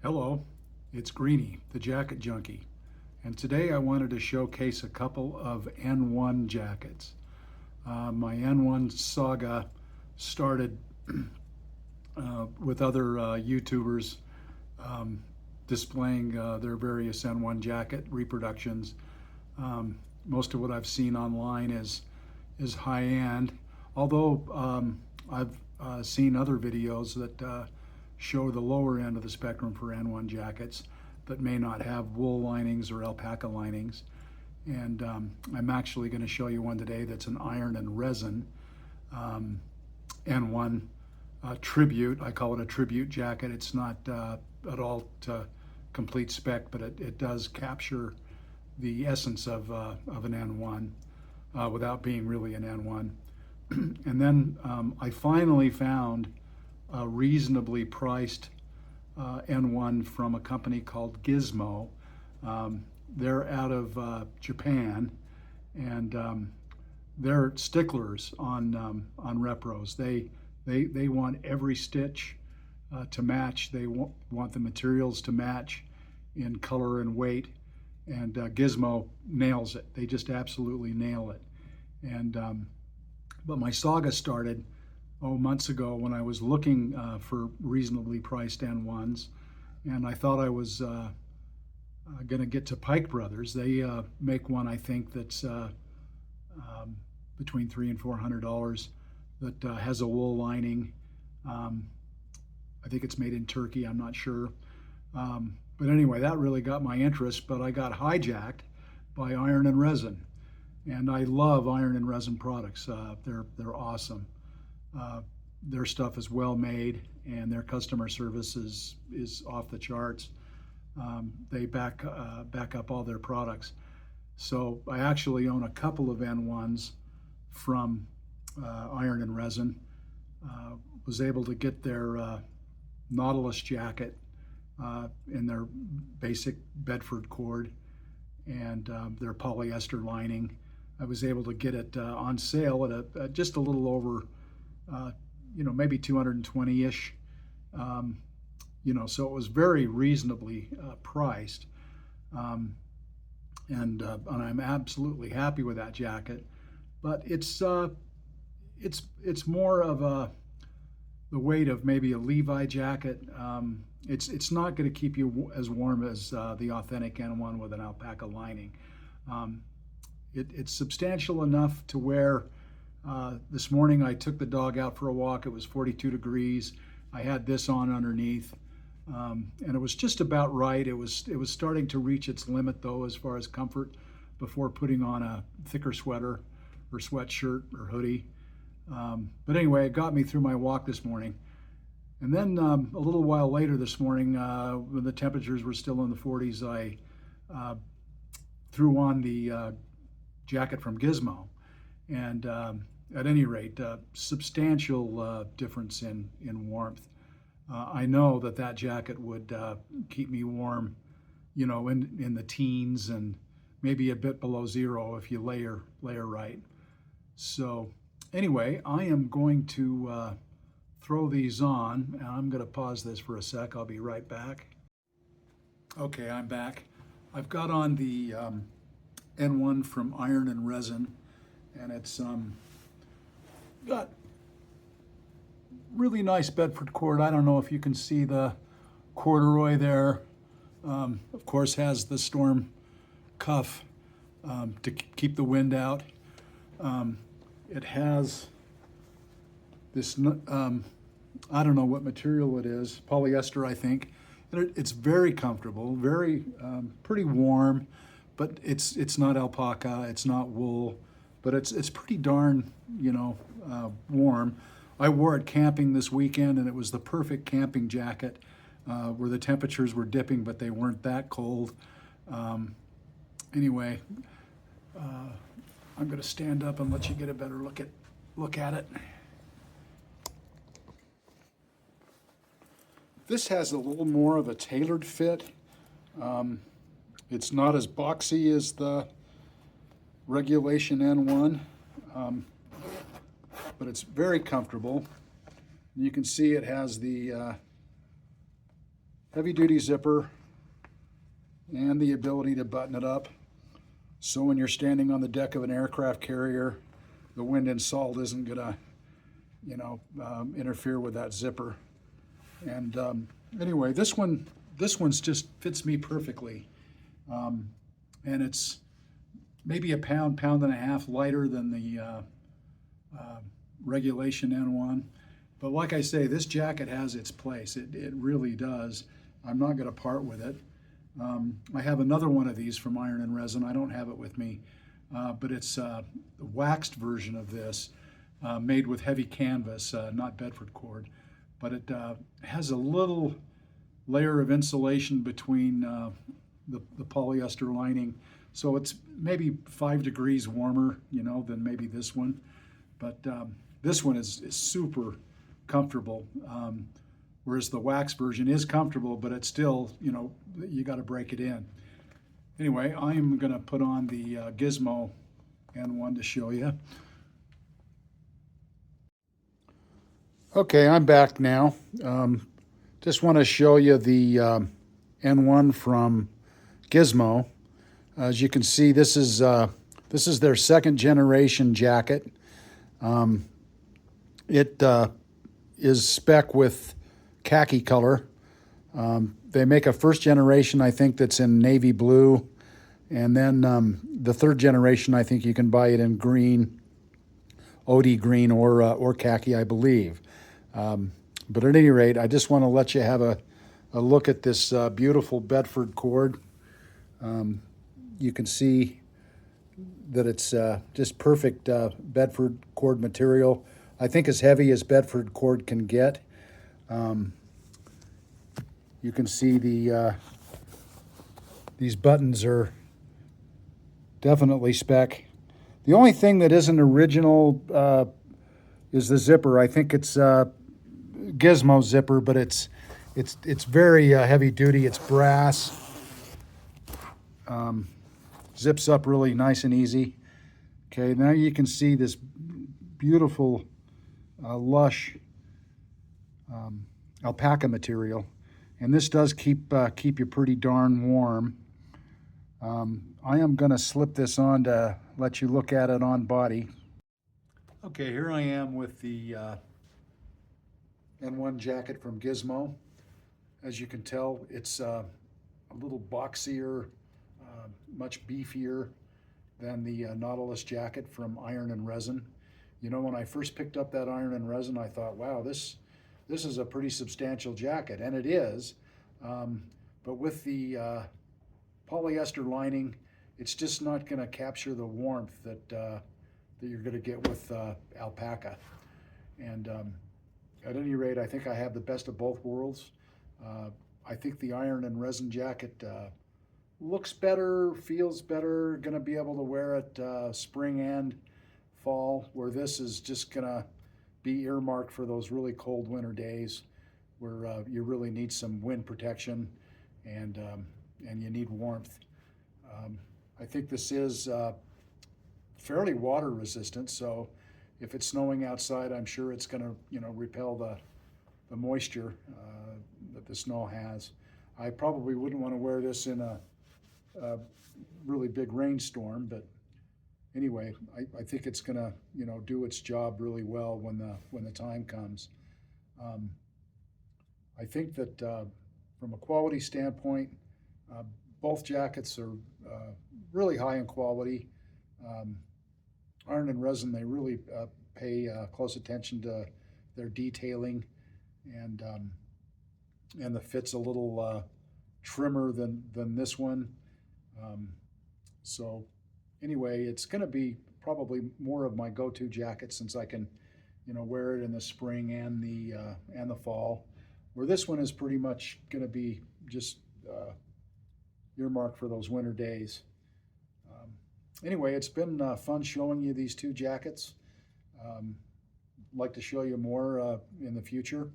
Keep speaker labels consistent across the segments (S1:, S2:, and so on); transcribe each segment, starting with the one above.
S1: Hello, it's Greenie, the Jacket Junkie, and today I wanted to showcase a couple of N-1 jackets. My N-1 saga started with other YouTubers displaying their various N-1 jacket reproductions. Most of what I've seen online is high-end, although I've seen other videos that show the lower end of the spectrum for N-1 jackets that may not have wool linings or alpaca linings. And I'm actually going to show you one today that's an iron and resin N-1 tribute. I call it a tribute jacket. It's not at all to complete spec, but it does capture the essence of an N-1 without being really an N-1. And then I finally found a reasonably priced N-1 from a company called Gizmo. They're out of Japan, and they're sticklers on repros. They want every stitch to match. They want the materials to match in color and weight, and Gizmo nails it. They just absolutely nail it. And but my saga started months ago when I was looking for reasonably priced N-1s, and I thought I was going to get to Pike Brothers. They make one, I think, that's between $300 and $400 that has a wool lining. I think it's made in Turkey, I'm not sure. But anyway, that really got my interest, but I got hijacked by iron and resin. And I love iron and resin products. They're awesome. Their stuff is well made, and their customer service is off the charts. They back up all their products. So I actually own a couple of N-1s from iron and resin. Was able to get their Nautilus jacket in their basic Bedford cord and their polyester lining. I was able to get it on sale at just a little over, maybe 220-ish. So it was very reasonably priced, and I'm absolutely happy with that jacket. But it's more of the weight of maybe a Levi jacket. It's not going to keep you as warm as the authentic N-1 with an alpaca lining. It's substantial enough to where this morning I took the dog out for a walk. It was 42 degrees. I had this on underneath, and it was just about right. It was starting to reach its limit though as far as comfort before putting on a thicker sweater or sweatshirt or hoodie. But anyway, it got me through my walk this morning. And then a little while later this morning, when the temperatures were still in the 40s, I threw on the jacket from Gizmo. And at any rate, substantial difference in warmth. I know that jacket would keep me warm, in the teens and maybe a bit below zero if you layer right. So anyway, I am going to throw these on, and I'm going to pause this for a sec. I'll be right back. Okay, I'm back. I've got on the N-1 from Iron and Resin, and it's got really nice Bedford cord. I don't know if you can see the corduroy there. Of course, has the storm cuff to keep the wind out. It has this, I don't know what material it is, polyester, I think. It's very comfortable, very pretty warm, but it's not alpaca, it's not wool, but it's pretty darn, warm. I wore it camping this weekend, and it was the perfect camping jacket where the temperatures were dipping, but they weren't that cold. Anyway, I'm going to stand up and let you get a better look at it. This has a little more of a tailored fit. It's not as boxy as the regulation N-1, but it's very comfortable. You can see it has the heavy-duty zipper and the ability to button it up. So when you're standing on the deck of an aircraft carrier, the wind and salt isn't gonna, interfere with that zipper. And anyway, this one's just fits me perfectly. And it's maybe a pound and a half lighter than the regulation N-1. But like I say, this jacket has its place. It really does. I'm not going to part with it. I have another one of these from Iron and Resin. I don't have it with me, but it's the waxed version of this, made with heavy canvas, not Bedford cord. But it has a little layer of insulation between the polyester lining. So it's maybe 5 degrees warmer, than maybe this one. But this one is super comfortable, whereas the wax version is comfortable, but it's still, you got to break it in. Anyway, I'm going to put on the Gizmo N-1 to show you. Okay, I'm back now. Just want to show you the N-1 from Gizmo. As you can see, this is their second generation jacket. It is spec with khaki color. They make a first generation, I think, that's in navy blue, and then the third generation, I think you can buy it in green, OD green, or khaki, I believe. But at any rate, I just want to let you have a look at this beautiful Bedford cord. You can see that it's just perfect Bedford cord material. I think as heavy as Bedford cord can get. You can see these buttons are definitely spec. The only thing that isn't original is the zipper. I think it's Gizmo zipper, but it's very heavy duty. It's brass. Zips up really nice and easy. Okay, now you can see this beautiful lush alpaca material, and this does keep you pretty darn warm. I am going to slip this on to let you look at it on body. Okay, here I am with the N-1 jacket from Gizmo. As you can tell, it's a little boxier, much beefier than the Nautilus jacket from Iron and Resin. When I first picked up that Iron and Resin, I thought, wow, this is a pretty substantial jacket, and it is. But with the polyester lining, it's just not going to capture the warmth that you're going to get with alpaca. And at any rate, I think I have the best of both worlds. I think the Iron and Resin jacket looks better, feels better, going to be able to wear it spring and fall, where this is just going to be earmarked for those really cold winter days where you really need some wind protection and you need warmth. I think this is fairly water resistant, so if it's snowing outside, I'm sure it's going to repel the moisture that the snow has. I probably wouldn't want to wear this in a really big rainstorm, but anyway, I think it's going to do its job really well when the time comes. I think that from a quality standpoint, both jackets are really high in quality. Iron and Resin, they really pay close attention to their detailing, and the fit's a little trimmer than this one. So anyway, it's going to be probably more of my go-to jacket, since I can wear it in the spring and the fall, where this one is pretty much going to be just earmarked for those winter days. Anyway, it's been fun showing you these two jackets. I'd like to show you more in the future.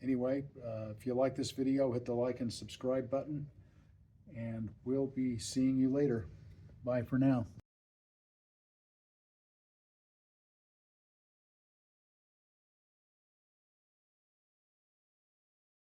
S1: Anyway, if you like this video, hit the like and subscribe button, and we'll be seeing you later. Bye for now.